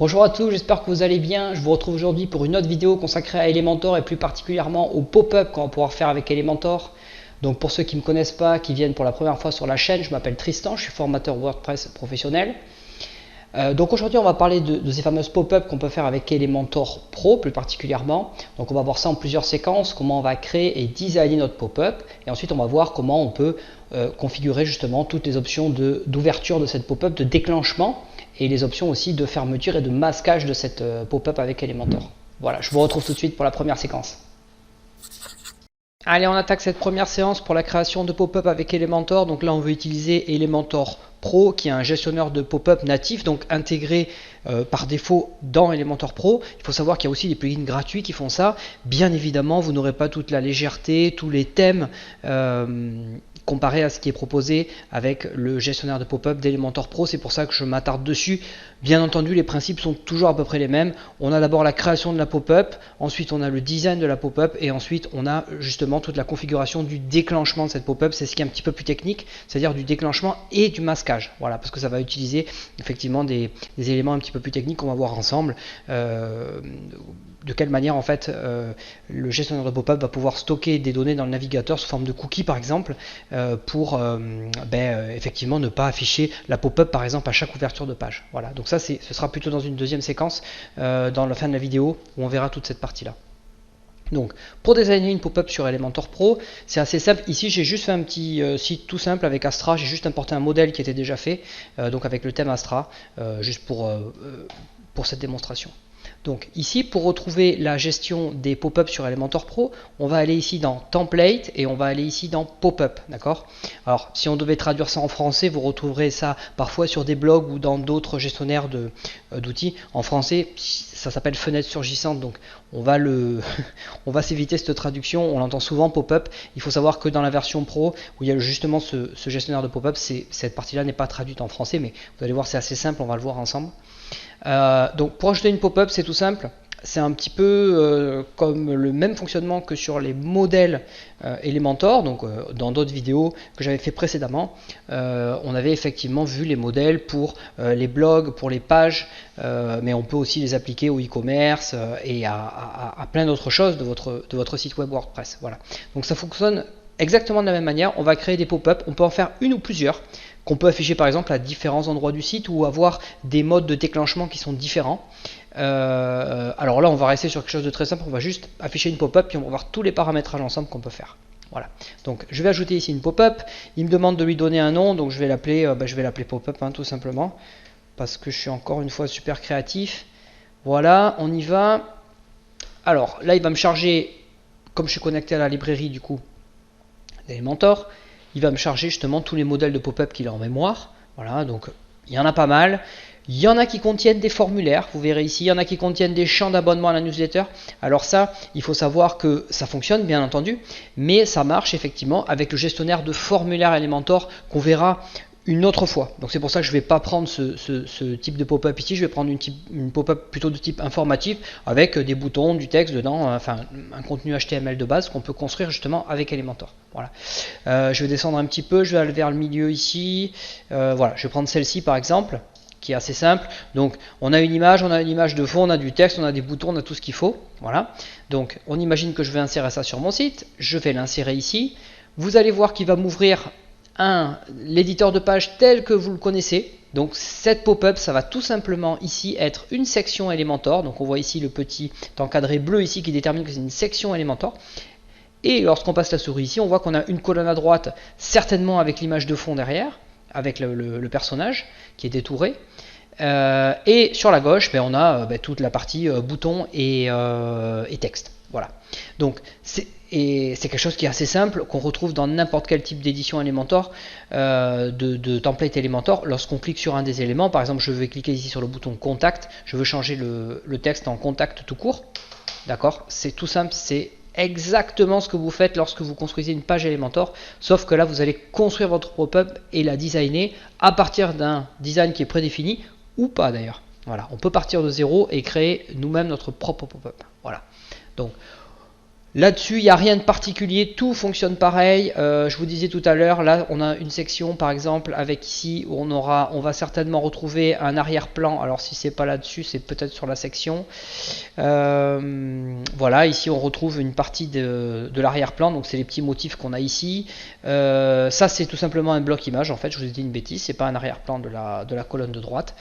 Bonjour à tous, j'espère que vous allez bien. Je vous retrouve aujourd'hui pour une autre vidéo consacrée à Elementor et plus particulièrement au pop-up qu'on va pouvoir faire avec Elementor. Donc pour ceux qui ne me connaissent pas, qui viennent pour la première fois sur la chaîne, je m'appelle Tristan, je suis formateur WordPress professionnel. Donc aujourd'hui on va parler de ces fameuses pop-up qu'on peut faire avec Elementor Pro plus particulièrement. Donc on va voir ça en plusieurs séquences, comment on va créer et designer notre pop-up, et ensuite on va voir comment on peut configurer justement toutes les options d'ouverture de cette pop-up, de déclenchement, et les options aussi de fermeture et de masquage de cette pop-up avec Elementor. Voilà, je vous retrouve tout de suite pour la première séquence. Allez, on attaque cette première séance pour la création de pop-up avec Elementor. Donc là, on veut utiliser Elementor Pro, qui est un gestionnaire de pop-up natif, donc intégré par défaut dans Elementor Pro. Il faut savoir qu'il y a aussi des plugins gratuits qui font ça. Bien évidemment, vous n'aurez pas toute la légèreté, tous les thèmes comparé à ce qui est proposé avec le gestionnaire de pop-up d'Elementor Pro. C'est pour ça que je m'attarde dessus. Bien entendu, les principes sont toujours à peu près les mêmes. On a d'abord la création de la pop-up, ensuite on a le design de la pop-up, et ensuite on a justement toute la configuration du déclenchement de cette pop-up. C'est ce qui est un petit peu plus technique, c'est-à-dire du déclenchement et du masquage. Voilà, parce que ça va utiliser effectivement des éléments un petit peu plus techniques qu'on va voir ensemble. De quelle manière en fait le gestionnaire de pop-up va pouvoir stocker des données dans le navigateur sous forme de cookies par exemple, pour effectivement ne pas afficher la pop-up par exemple à chaque ouverture de page. Voilà, donc ça ce sera plutôt dans une deuxième séquence dans la fin de la vidéo où on verra toute cette partie là. Donc pour designer une pop-up sur Elementor Pro, c'est assez simple. Ici j'ai juste fait un petit site tout simple avec Astra, j'ai juste importé un modèle qui était déjà fait, donc avec le thème Astra, juste pour cette démonstration. Donc ici, pour retrouver la gestion des pop-up sur Elementor Pro, on va aller ici dans Template et on va aller ici dans Pop-up, d'accord? Alors, si on devait traduire ça en français, vous retrouverez ça parfois sur des blogs ou dans d'autres gestionnaires d'outils. En français, ça s'appelle fenêtre surgissante, donc on va s'éviter cette traduction. On l'entend souvent pop-up. Il faut savoir que dans la version Pro, où il y a justement ce gestionnaire de pop-up, cette partie-là n'est pas traduite en français, mais vous allez voir, c'est assez simple, on va le voir ensemble. Donc pour ajouter une pop-up, c'est tout simple. C'est un petit peu comme le même fonctionnement que sur les modèles Elementor. Donc dans d'autres vidéos que j'avais fait précédemment, on avait effectivement vu les modèles pour les blogs, pour les pages, mais on peut aussi les appliquer au e-commerce et à plein d'autres choses de votre site web WordPress. Voilà. Donc ça fonctionne exactement de la même manière. On va créer des pop-up, on peut en faire une ou plusieurs, qu'on peut afficher par exemple à différents endroits du site ou avoir des modes de déclenchement qui sont différents. Alors là on va rester sur quelque chose de très simple, on va juste afficher une pop-up puis on va voir tous les paramétrages ensemble qu'on peut faire. Voilà, donc je vais ajouter ici une pop-up, il me demande de lui donner un nom, donc je vais l'appeler pop-up tout simplement, parce que je suis encore une fois super créatif. Voilà, on y va. Alors là il va me charger, comme je suis connecté à la librairie du coup d'Elementor, il va me charger justement tous les modèles de pop-up qu'il a en mémoire. Voilà, donc il y en a pas mal. Il y en a qui contiennent des formulaires, vous verrez ici, il y en a qui contiennent des champs d'abonnement à la newsletter. Alors ça, il faut savoir que ça fonctionne bien entendu, mais ça marche effectivement avec le gestionnaire de formulaire Elementor qu'on verra une autre fois. Donc c'est pour ça que je ne vais pas prendre ce type de pop-up ici, je vais prendre une pop-up plutôt de type informatif avec des boutons, du texte dedans, enfin un contenu HTML de base qu'on peut construire justement avec Elementor. Voilà. Je vais descendre un petit peu, je vais aller vers le milieu ici. Voilà, je vais prendre celle-ci par exemple, qui est assez simple. Donc on a une image de fond, on a du texte, on a des boutons, on a tout ce qu'il faut. Voilà. Donc on imagine que je vais insérer ça sur mon site, je vais l'insérer ici. Vous allez voir qu'il va m'ouvrir l'éditeur de page tel que vous le connaissez. Donc cette pop-up, ça va tout simplement ici être une section Elementor. Donc on voit ici le petit encadré bleu ici qui détermine que c'est une section Elementor. Et lorsqu'on passe la souris ici, on voit qu'on a une colonne à droite, certainement avec l'image de fond derrière, avec le personnage qui est détouré. Et sur la gauche, on a toute la partie bouton et texte. Voilà. Donc c'est quelque chose qui est assez simple, qu'on retrouve dans n'importe quel type d'édition Elementor, de template Elementor. Lorsqu'on clique sur un des éléments, par exemple je vais cliquer ici sur le bouton contact, je veux changer le texte en contact tout court. D'accord, c'est tout simple, c'est exactement ce que vous faites lorsque vous construisez une page Elementor, sauf que là vous allez construire votre pop-up et la designer à partir d'un design qui est prédéfini, ou pas d'ailleurs. Voilà, on peut partir de zéro et créer nous-mêmes notre propre pop-up. Voilà. Donc Là-dessus, il n'y a rien de particulier, tout fonctionne pareil. Je vous disais tout à l'heure, là on a une section par exemple avec ici où on va certainement retrouver un arrière-plan. Alors si c'est pas là-dessus, c'est peut-être sur la section. Voilà, ici on retrouve une partie de l'arrière-plan, donc c'est les petits motifs qu'on a ici. Ça c'est tout simplement un bloc image, en fait je vous ai dit une bêtise, c'est pas un arrière-plan de la colonne de droite.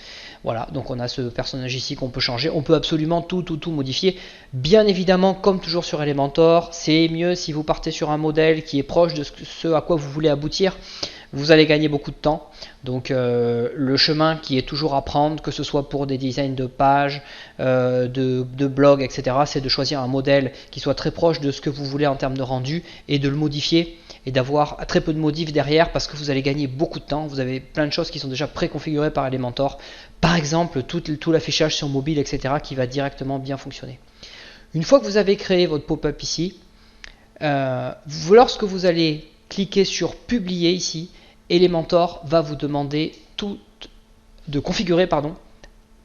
Voilà, donc on a ce personnage ici qu'on peut changer, on peut absolument tout modifier. Bien évidemment, comme toujours sur Elementor, c'est mieux si vous partez sur un modèle qui est proche de ce à quoi vous voulez aboutir. Vous allez gagner beaucoup de temps. Donc le chemin qui est toujours à prendre, que ce soit pour des designs de pages, de blogs, etc., c'est de choisir un modèle qui soit très proche de ce que vous voulez en termes de rendu et de le modifier et d'avoir très peu de modifs derrière parce que vous allez gagner beaucoup de temps. Vous avez plein de choses qui sont déjà préconfigurées par Elementor. Par exemple, tout l'affichage sur mobile, etc., qui va directement bien fonctionner. Une fois que vous avez créé votre pop-up ici, lorsque vous allez cliquer sur publier ici, Elementor va vous demander de configurer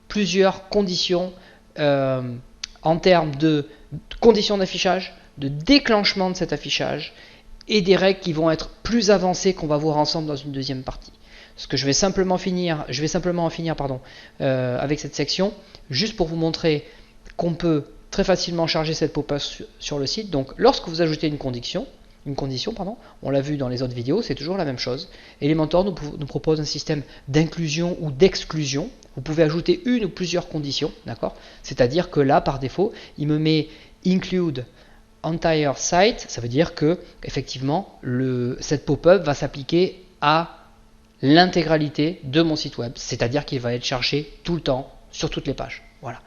plusieurs conditions en termes de conditions d'affichage, de déclenchement de cet affichage et des règles qui vont être plus avancées qu'on va voir ensemble dans une deuxième partie. Ce que je vais simplement en finir avec cette section, juste pour vous montrer qu'on peut très facilement charger cette pop-up sur le site. Donc lorsque vous ajoutez une condition, on l'a vu dans les autres vidéos, c'est toujours la même chose. Elementor nous propose un système d'inclusion ou d'exclusion. Vous pouvez ajouter une ou plusieurs conditions, d'accord? C'est-à-dire que là, par défaut, il me met include entire site, ça veut dire que effectivement cette pop-up va s'appliquer à l'intégralité de mon site web, c'est-à-dire qu'il va être chargé tout le temps sur toutes les pages. Voilà.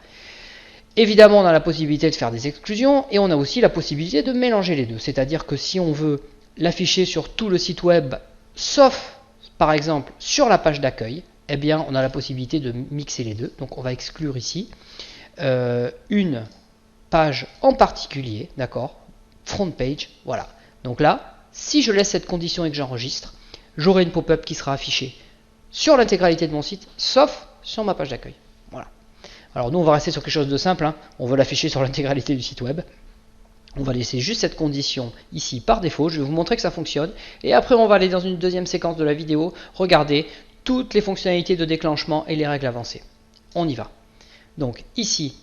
Évidemment, on a la possibilité de faire des exclusions et on a aussi la possibilité de mélanger les deux. C'est-à-dire que si on veut l'afficher sur tout le site web, sauf par exemple sur la page d'accueil, eh bien on a la possibilité de mixer les deux. Donc on va exclure ici une page en particulier, d'accord, front page, voilà. Donc là, si je laisse cette condition et que j'enregistre, j'aurai une pop-up qui sera affichée sur l'intégralité de mon site, sauf sur ma page d'accueil. Voilà. Alors nous on va rester sur quelque chose de simple, hein. On veut l'afficher sur l'intégralité du site web. On va laisser juste cette condition ici par défaut, je vais vous montrer que ça fonctionne. Et après on va aller dans une deuxième séquence de la vidéo, regarder toutes les fonctionnalités de déclenchement et les règles avancées. On y va. Donc ici,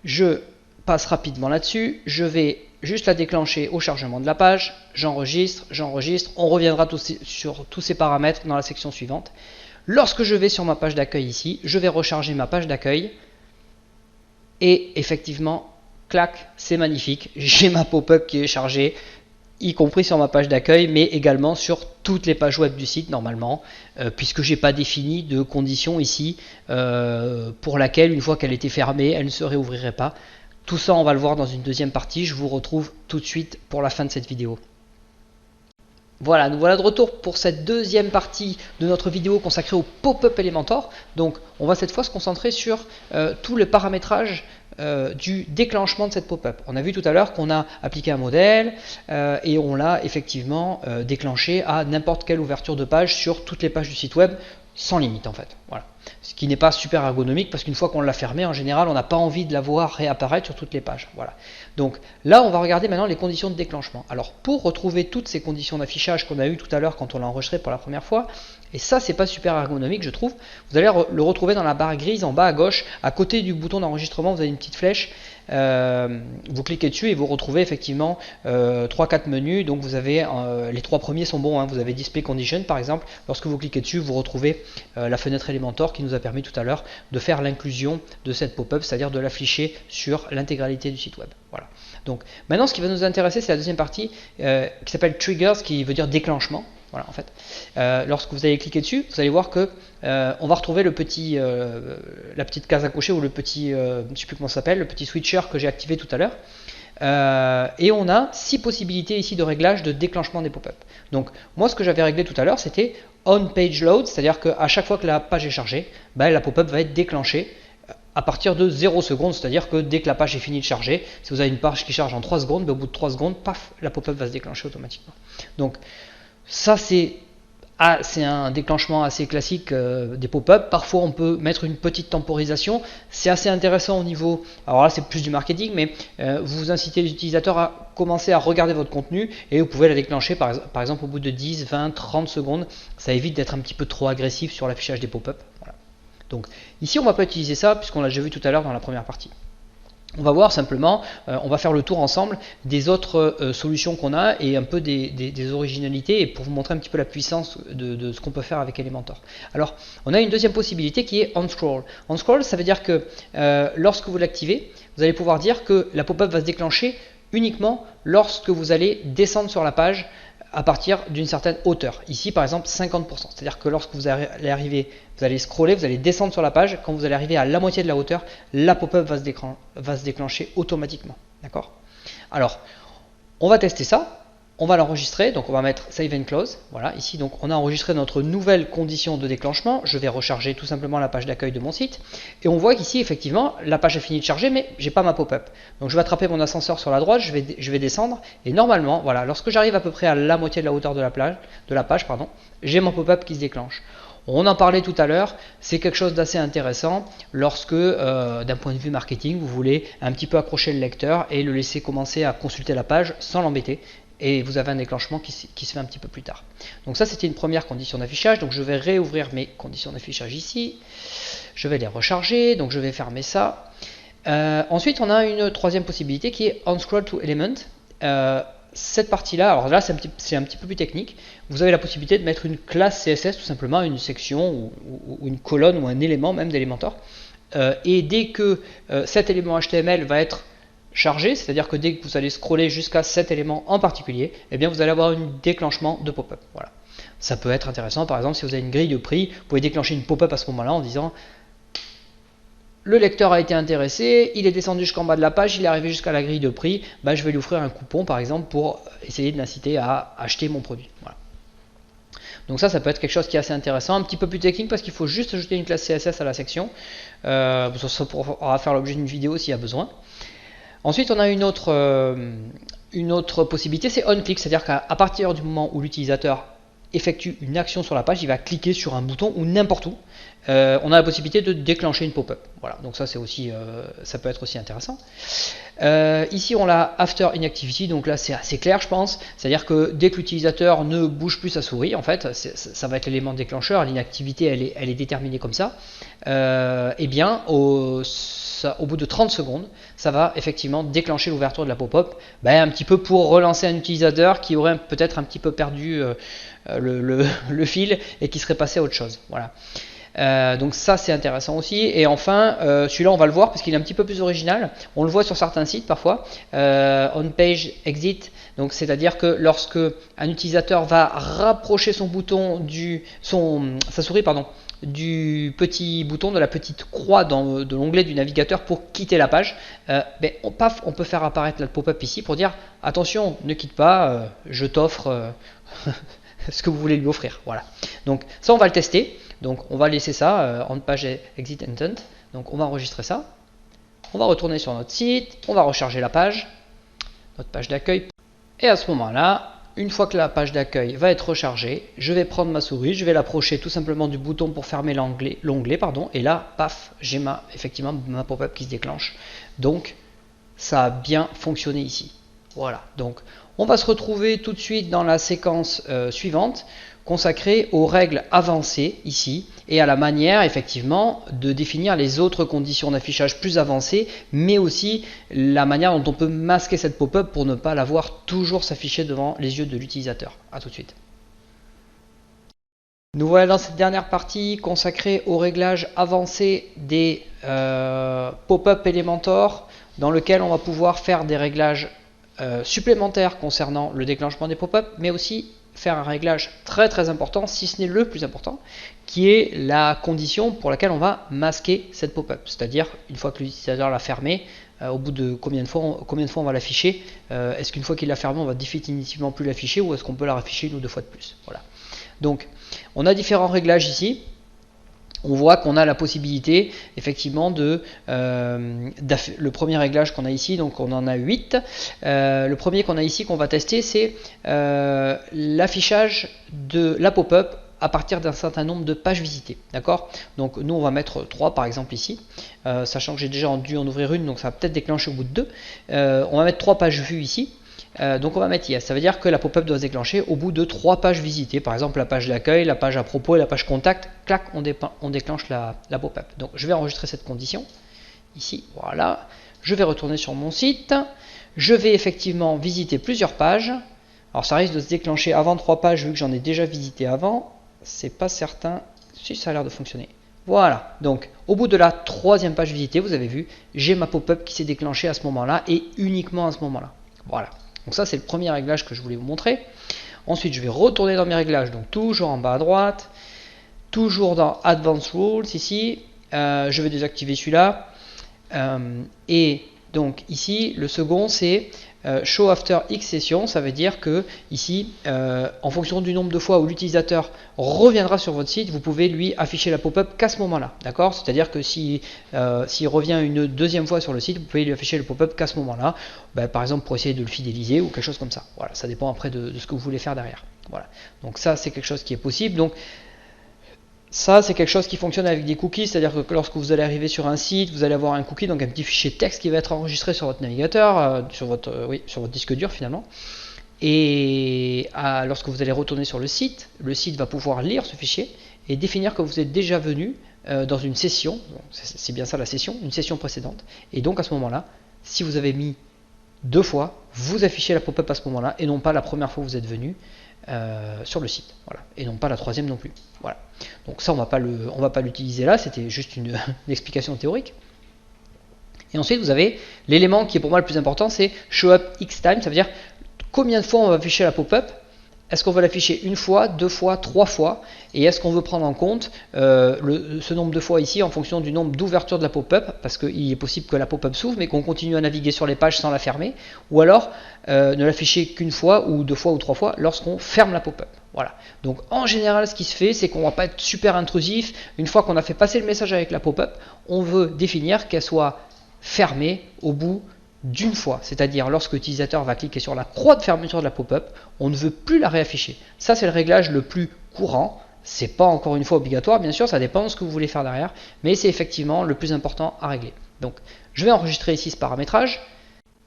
je passe rapidement là-dessus, je vais juste la déclencher au chargement de la page, j'enregistre, on reviendra sur tous ces paramètres dans la section suivante. Lorsque je vais sur ma page d'accueil ici, je vais recharger ma page d'accueil. Et effectivement, clac, c'est magnifique. J'ai ma pop-up qui est chargée, y compris sur ma page d'accueil, mais également sur toutes les pages web du site normalement, puisque je n'ai pas défini de conditions ici pour laquelle, une fois qu'elle était fermée, elle ne se réouvrirait pas. Tout ça, on va le voir dans une deuxième partie. Je vous retrouve tout de suite pour la fin de cette vidéo. Voilà, nous voilà de retour pour cette deuxième partie de notre vidéo consacrée au pop-up Elementor. Donc on va cette fois se concentrer sur tout le paramétrage du déclenchement de cette pop-up. On a vu tout à l'heure qu'on a appliqué un modèle et on l'a effectivement déclenché à n'importe quelle ouverture de page sur toutes les pages du site web sans limite en fait. Voilà. Ce qui n'est pas super ergonomique parce qu'une fois qu'on l'a fermé, en général, on n'a pas envie de la voir réapparaître sur toutes les pages. Voilà. Donc là, on va regarder maintenant les conditions de déclenchement. Alors pour retrouver toutes ces conditions d'affichage qu'on a eues tout à l'heure quand on l'a enregistré pour la première fois, et ça c'est pas super ergonomique je trouve, vous allez le retrouver dans la barre grise en bas à gauche, à côté du bouton d'enregistrement, vous avez une petite flèche. Vous cliquez dessus et vous retrouvez effectivement 3-4 menus. Donc vous avez les trois premiers sont bons, hein. Vous avez Display Condition par exemple. Lorsque vous cliquez dessus, vous retrouvez la fenêtre Elementor qui nous a permis tout à l'heure de faire l'inclusion de cette pop-up, c'est-à-dire de l'afficher sur l'intégralité du site web. Voilà. Donc maintenant ce qui va nous intéresser, c'est la deuxième partie qui s'appelle Triggers, qui veut dire déclenchement. Voilà, en fait. Lorsque vous allez cliquer dessus, vous allez voir que on va retrouver la petite case à cocher ou le petit, je ne sais plus comment ça s'appelle, le petit switcher que j'ai activé tout à l'heure. Et on a 6 possibilités ici de réglage de déclenchement des pop-up. Donc moi ce que j'avais réglé tout à l'heure c'était on page load, c'est-à-dire qu'à chaque fois que la page est chargée, la pop-up va être déclenchée à partir de 0 secondes, c'est-à-dire que dès que la page est finie de charger, si vous avez une page qui charge en 3 secondes, au bout de 3 secondes, paf, la pop-up va se déclencher automatiquement. Donc ça c'est Ah, c'est un déclenchement assez classique des pop-up. Parfois, on peut mettre une petite temporisation. C'est assez intéressant au niveau. Alors là, c'est plus du marketing, mais vous incitez les utilisateurs à commencer à regarder votre contenu et vous pouvez la déclencher par exemple au bout de 10, 20, 30 secondes. Ça évite d'être un petit peu trop agressif sur l'affichage des pop-up. Voilà. Donc ici, on ne va pas utiliser ça puisqu'on l'a déjà vu tout à l'heure dans la première partie. On va voir simplement, on va faire le tour ensemble des autres solutions qu'on a et un peu des originalités et pour vous montrer un petit peu la puissance de ce qu'on peut faire avec Elementor. Alors, on a une deuxième possibilité qui est on-scroll. On-scroll, ça veut dire que lorsque vous l'activez, vous allez pouvoir dire que la pop-up va se déclencher uniquement lorsque vous allez descendre sur la page à partir d'une certaine hauteur. Ici, par exemple, 50%. C'est-à-dire que lorsque vous allez arriver, vous allez scroller, vous allez descendre sur la page. Quand vous allez arriver à la moitié de la hauteur, la pop-up va se déclencher automatiquement. D'accord? Alors, on va tester ça. On va l'enregistrer, donc on va mettre Save and Close. Voilà, ici, donc on a enregistré notre nouvelle condition de déclenchement. Je vais recharger tout simplement la page d'accueil de mon site. Et on voit qu'ici, effectivement, la page a fini de charger, mais j'ai pas ma pop-up. Donc je vais attraper mon ascenseur sur la droite, je vais descendre. Et normalement, voilà, lorsque j'arrive à peu près à la moitié de la hauteur de la page, j'ai mon pop-up qui se déclenche. On en parlait tout à l'heure, c'est quelque chose d'assez intéressant lorsque, d'un point de vue marketing, vous voulez un petit peu accrocher le lecteur et le laisser commencer à consulter la page sans l'embêter. Et vous avez un déclenchement qui se fait un petit peu plus tard. Donc ça, c'était une première condition d'affichage. Donc je vais réouvrir mes conditions d'affichage ici. Je vais les recharger. Donc je vais fermer ça. Ensuite, on a une troisième possibilité qui est on-scroll to element. Cette partie-là, alors là, c'est un petit peu plus technique. Vous avez la possibilité de mettre une classe CSS, tout simplement, une section ou une colonne ou un élément même d'Elementor. Et dès que cet élément HTML va être chargé, c'est-à-dire que dès que vous allez scroller jusqu'à cet élément en particulier, eh bien vous allez avoir un déclenchement de pop-up. Voilà. Ça peut être intéressant, par exemple, si vous avez une grille de prix, vous pouvez déclencher une pop-up à ce moment-là en disant le lecteur a été intéressé, il est descendu jusqu'en bas de la page, il est arrivé jusqu'à la grille de prix, bah, je vais lui offrir un coupon par exemple pour essayer de l'inciter à acheter mon produit. Voilà. Donc ça peut être quelque chose qui est assez intéressant, un petit peu plus technique parce qu'il faut juste ajouter une classe CSS à la section. Ça pourra faire l'objet d'une vidéo s'il y a besoin. Ensuite, on a une autre possibilité, c'est on-click, c'est-à-dire qu'à partir du moment où l'utilisateur effectue une action sur la page, il va cliquer sur un bouton ou n'importe où. On a la possibilité de déclencher une pop-up. Voilà, donc ça c'est aussi, ça peut être aussi intéressant. Ici on l'a after inactivity, donc là c'est assez clair je pense, c'est-à-dire que dès que l'utilisateur ne bouge plus sa souris, en fait, ça va être l'élément déclencheur, l'inactivité elle est déterminée comme ça, et bien au bout de 30 secondes, ça va effectivement déclencher l'ouverture de la pop-up, un petit peu pour relancer un utilisateur qui aurait peut-être un petit peu perdu le fil et qui serait passé à autre chose. Voilà. Donc ça c'est intéressant aussi. Et enfin, celui-là on va le voir parce qu'il est un petit peu plus original. On le voit sur certains sites parfois. On page exit. Donc c'est-à-dire que lorsque un utilisateur va rapprocher son bouton sa souris du petit bouton, de la petite croix de l'onglet du navigateur pour quitter la page, on peut faire apparaître la pop-up ici pour dire attention, ne quitte pas, je t'offre ce que vous voulez lui offrir. Voilà. Donc ça on va le tester. Donc on va laisser ça on page exit intent. Donc on va enregistrer ça. On va retourner sur notre site, on va recharger la page, notre page d'accueil. Et à ce moment-là, une fois que la page d'accueil va être rechargée, je vais prendre ma souris, je vais l'approcher tout simplement du bouton pour fermer l'onglet, et là, paf, j'ai effectivement ma pop-up qui se déclenche. Donc ça a bien fonctionné ici. Voilà, donc on va se retrouver tout de suite dans la séquence suivante, consacrée aux règles avancées ici, et à la manière effectivement de définir les autres conditions d'affichage plus avancées, mais aussi la manière dont on peut masquer cette pop-up pour ne pas la voir toujours s'afficher devant les yeux de l'utilisateur. A tout de suite. Nous voilà dans cette dernière partie consacrée au réglage avancé des pop-up Elementor, dans lequel on va pouvoir faire des réglages supplémentaires concernant le déclenchement des pop-up, mais aussi faire un réglage très très important, si ce n'est le plus important, qui est la condition pour laquelle on va masquer cette pop-up. C'est-à-dire, une fois que l'utilisateur l'a fermé, au bout de combien de fois on va l'afficher. Est-ce qu'une fois qu'il l'a fermé, on va définitivement plus l'afficher, ou est-ce qu'on peut la rafficher une ou deux fois de plus? Voilà. Donc, on a différents réglages ici. On voit qu'on a la possibilité effectivement le premier réglage qu'on a ici, donc on en a 8. Le premier qu'on a ici qu'on va tester, c'est l'affichage de la pop-up à partir d'un certain nombre de pages visitées. D'accord? Donc nous on va mettre 3 par exemple ici, sachant que j'ai déjà dû en ouvrir une, donc ça va peut-être déclencher au bout de 2. On va mettre 3 pages vues ici. Donc on va mettre yes, ça veut dire que la pop-up doit se déclencher au bout de 3 pages visitées, par exemple la page d'accueil, la page à propos et la page contact, clac, on déclenche la pop-up. Donc je vais enregistrer cette condition, ici, voilà, je vais retourner sur mon site, je vais effectivement visiter plusieurs pages, alors ça risque de se déclencher avant 3 pages vu que j'en ai déjà visité avant, c'est pas certain, si ça a l'air de fonctionner. Voilà, donc au bout de la 3e page visitée, vous avez vu, j'ai ma pop-up qui s'est déclenchée à ce moment-là et uniquement à ce moment-là. Voilà. Donc ça c'est le premier réglage que je voulais vous montrer. Ensuite je vais retourner dans mes réglages, donc toujours en bas à droite, toujours dans Advanced Rules ici, je vais désactiver celui-là. Et donc ici le second c'est Show After X Session, ça veut dire que ici en fonction du nombre de fois où l'utilisateur reviendra sur votre site, vous pouvez lui afficher la pop-up qu'à ce moment-là, d'accord? C'est-à-dire que s'il revient une 2e fois sur le site, vous pouvez lui afficher le pop-up qu'à ce moment-là, par exemple pour essayer de le fidéliser ou quelque chose comme ça. Voilà, ça dépend après de ce que vous voulez faire derrière. Voilà, donc ça c'est quelque chose qui est possible. Donc ça, c'est quelque chose qui fonctionne avec des cookies, c'est-à-dire que lorsque vous allez arriver sur un site, vous allez avoir un cookie, donc un petit fichier texte qui va être enregistré sur votre navigateur, sur votre disque dur finalement. Et lorsque vous allez retourner sur le site va pouvoir lire ce fichier et définir que vous êtes déjà venu dans une session, c'est bien ça la session, une session précédente. Et donc à ce moment-là, si vous avez mis 2 fois, vous affichez la pop-up à ce moment-là et non pas la première fois que vous êtes venu sur le site, voilà, et non pas la 3e non plus. Voilà. Donc ça on va pas l'utiliser là, c'était juste une explication théorique. Et ensuite vous avez l'élément qui est pour moi le plus important, c'est show up x time, ça veut dire combien de fois on va afficher la pop-up. Est-ce qu'on veut l'afficher 1 fois, 2 fois, 3 fois, et est-ce qu'on veut prendre en compte ce nombre de fois ici en fonction du nombre d'ouvertures de la pop-up, parce qu'il est possible que la pop-up s'ouvre mais qu'on continue à naviguer sur les pages sans la fermer, ou alors ne l'afficher qu'une fois ou 2 fois ou 3 fois lorsqu'on ferme la pop-up. Voilà. Donc en général ce qui se fait, c'est qu'on ne va pas être super intrusif. Une fois qu'on a fait passer le message avec la pop-up, on veut définir qu'elle soit fermée au bout d'une fois, c'est-à-dire lorsque l'utilisateur va cliquer sur la croix de fermeture de la pop-up, on ne veut plus la réafficher. Ça c'est le réglage le plus courant, c'est pas encore une fois obligatoire, bien sûr, ça dépend de ce que vous voulez faire derrière, mais c'est effectivement le plus important à régler. Donc je vais enregistrer ici ce paramétrage,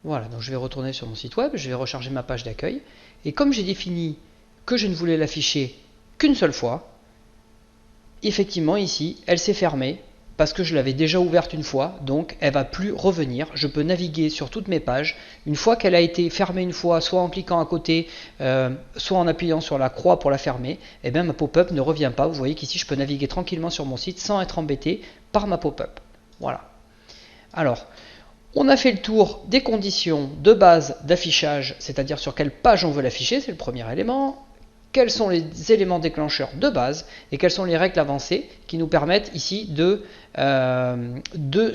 voilà, donc je vais retourner sur mon site web, je vais recharger ma page d'accueil, et comme j'ai défini que je ne voulais l'afficher qu'une seule fois, effectivement ici, elle s'est fermée, parce que je l'avais déjà ouverte une fois, donc elle ne va plus revenir. Je peux naviguer sur toutes mes pages. Une fois qu'elle a été fermée une fois, soit en cliquant à côté, soit en appuyant sur la croix pour la fermer, eh bien ma pop-up ne revient pas. Vous voyez qu'ici je peux naviguer tranquillement sur mon site sans être embêté par ma pop-up. Voilà. Alors, on a fait le tour des conditions de base d'affichage, c'est-à-dire sur quelle page on veut l'afficher, c'est le premier élément. Quels sont les éléments déclencheurs de base et quelles sont les règles avancées qui nous permettent ici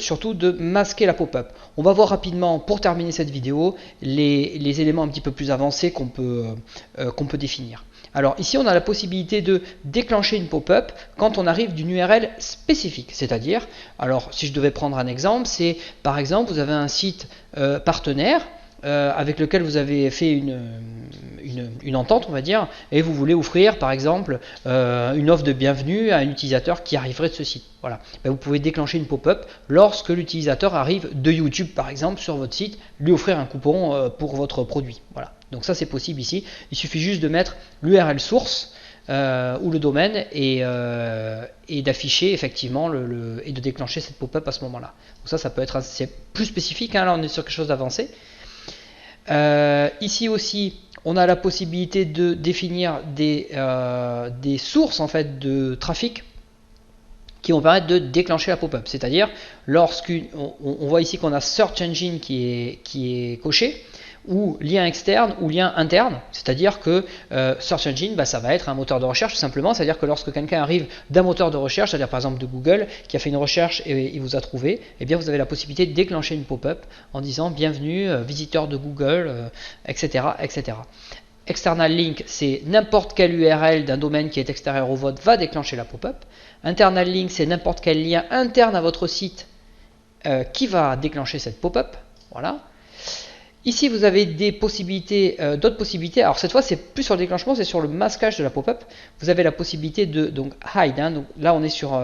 surtout de masquer la pop-up. On va voir rapidement, pour terminer cette vidéo, les éléments un petit peu plus avancés qu'on peut définir. Alors ici on a la possibilité de déclencher une pop-up quand on arrive d'une URL spécifique, c'est-à-dire, alors si je devais prendre un exemple, c'est par exemple vous avez un site partenaire avec lequel vous avez fait une entente, on va dire, et vous voulez offrir par exemple une offre de bienvenue à un utilisateur qui arriverait de ce site. Voilà. Ben, vous pouvez déclencher une pop-up lorsque l'utilisateur arrive de YouTube par exemple sur votre site, lui offrir un coupon pour votre produit. Voilà. Donc ça c'est possible ici, il suffit juste de mettre l'URL source ou le domaine et d'afficher effectivement et de déclencher cette pop-up à ce moment-là. Donc ça peut être assez plus spécifique, hein, là on est sur quelque chose d'avancé. Ici aussi, on a la possibilité de définir des sources en fait de trafic qui vont permettre de déclencher la pop-up. C'est-à-dire, on voit ici qu'on a Search Engine qui est coché, ou lien externe ou lien interne, c'est-à-dire que Search Engine, ça va être un moteur de recherche tout simplement, c'est-à-dire que lorsque quelqu'un arrive d'un moteur de recherche, c'est-à-dire par exemple de Google, qui a fait une recherche et il vous a trouvé, eh bien vous avez la possibilité de déclencher une pop-up en disant bienvenue, visiteur de Google, etc., etc. External link, c'est n'importe quelle URL d'un domaine qui est extérieur au vote va déclencher la pop-up. Internal link, c'est n'importe quel lien interne à votre site qui va déclencher cette pop-up. Voilà. Ici, vous avez des possibilités, d'autres possibilités. Alors cette fois, c'est plus sur le déclenchement, c'est sur le masquage de la pop-up. Vous avez la possibilité de donc hide. Hein, donc là, on est sur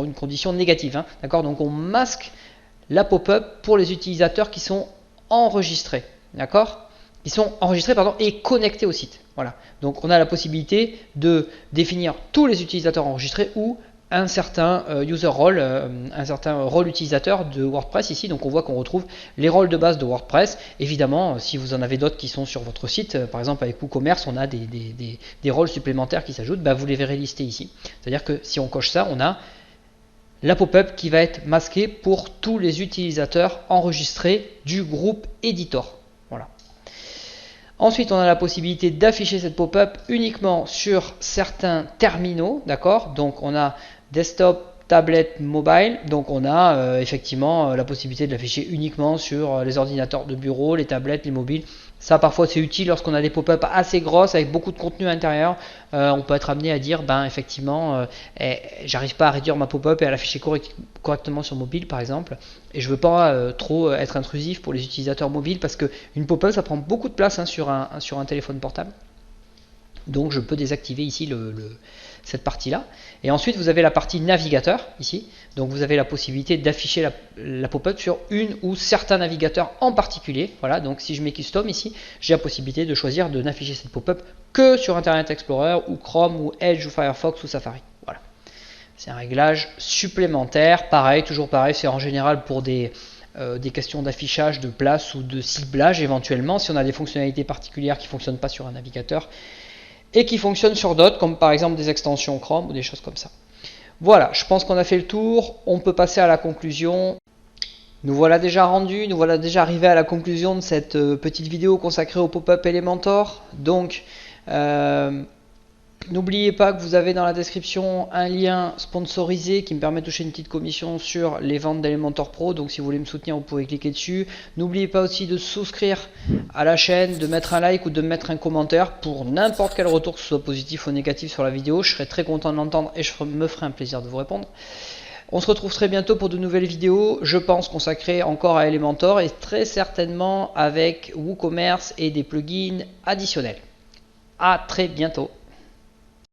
une condition négative. Hein, d'accord. Donc on masque la pop-up pour les utilisateurs qui sont enregistrés. D'accord. Qui sont enregistrés et connectés au site. Voilà. Donc on a la possibilité de définir tous les utilisateurs enregistrés ou un certain user role, un certain rôle utilisateur de WordPress ici. Donc on voit qu'on retrouve les rôles de base de WordPress. Évidemment, si vous en avez d'autres qui sont sur votre site, par exemple avec WooCommerce, on a des rôles supplémentaires qui s'ajoutent, vous les verrez listés ici. C'est-à-dire que si on coche ça, on a la pop-up qui va être masquée pour tous les utilisateurs enregistrés du groupe Editor. Voilà. Ensuite, on a la possibilité d'afficher cette pop-up uniquement sur certains terminaux, d'accord. Donc, on a desktop, tablette, mobile. Donc, on a effectivement la possibilité de l'afficher uniquement sur les ordinateurs de bureau, les tablettes, les mobiles. Ça, parfois, c'est utile lorsqu'on a des pop-up assez grosses avec beaucoup de contenu à l'intérieur. On peut être amené à dire, effectivement, j'arrive pas à réduire ma pop-up et à l'afficher correctement sur mobile, par exemple. Et je veux pas trop être intrusif pour les utilisateurs mobiles parce qu'une pop-up, ça prend beaucoup de place sur un téléphone portable. Donc, je peux désactiver ici cette partie-là. Et ensuite, vous avez la partie navigateur ici. Donc, vous avez la possibilité d'afficher la pop-up sur une ou certains navigateurs en particulier. Voilà, donc si je mets custom ici, j'ai la possibilité de choisir de n'afficher cette pop-up que sur Internet Explorer ou Chrome ou Edge ou Firefox ou Safari. Voilà. C'est un réglage supplémentaire. Toujours pareil, c'est en général pour des questions d'affichage, de place ou de ciblage éventuellement. Si on a des fonctionnalités particulières qui ne fonctionnent pas sur un navigateur et qui fonctionnent sur d'autres, comme par exemple des extensions Chrome ou des choses comme ça. Voilà, je pense qu'on a fait le tour. On peut passer à la conclusion. Nous voilà déjà rendus, nous voilà déjà arrivés à la conclusion de cette petite vidéo consacrée au pop-up Elementor. Donc, n'oubliez pas que vous avez dans la description un lien sponsorisé qui me permet de toucher une petite commission sur les ventes d'Elementor Pro. Donc si vous voulez me soutenir, vous pouvez cliquer dessus. N'oubliez pas aussi de souscrire à la chaîne, de mettre un like ou de mettre un commentaire pour n'importe quel retour, que ce soit positif ou négatif sur la vidéo. Je serai très content de l'entendre et je me ferai un plaisir de vous répondre. On se retrouve très bientôt pour de nouvelles vidéos, je pense consacrées encore à Elementor et très certainement avec WooCommerce et des plugins additionnels. À très bientôt.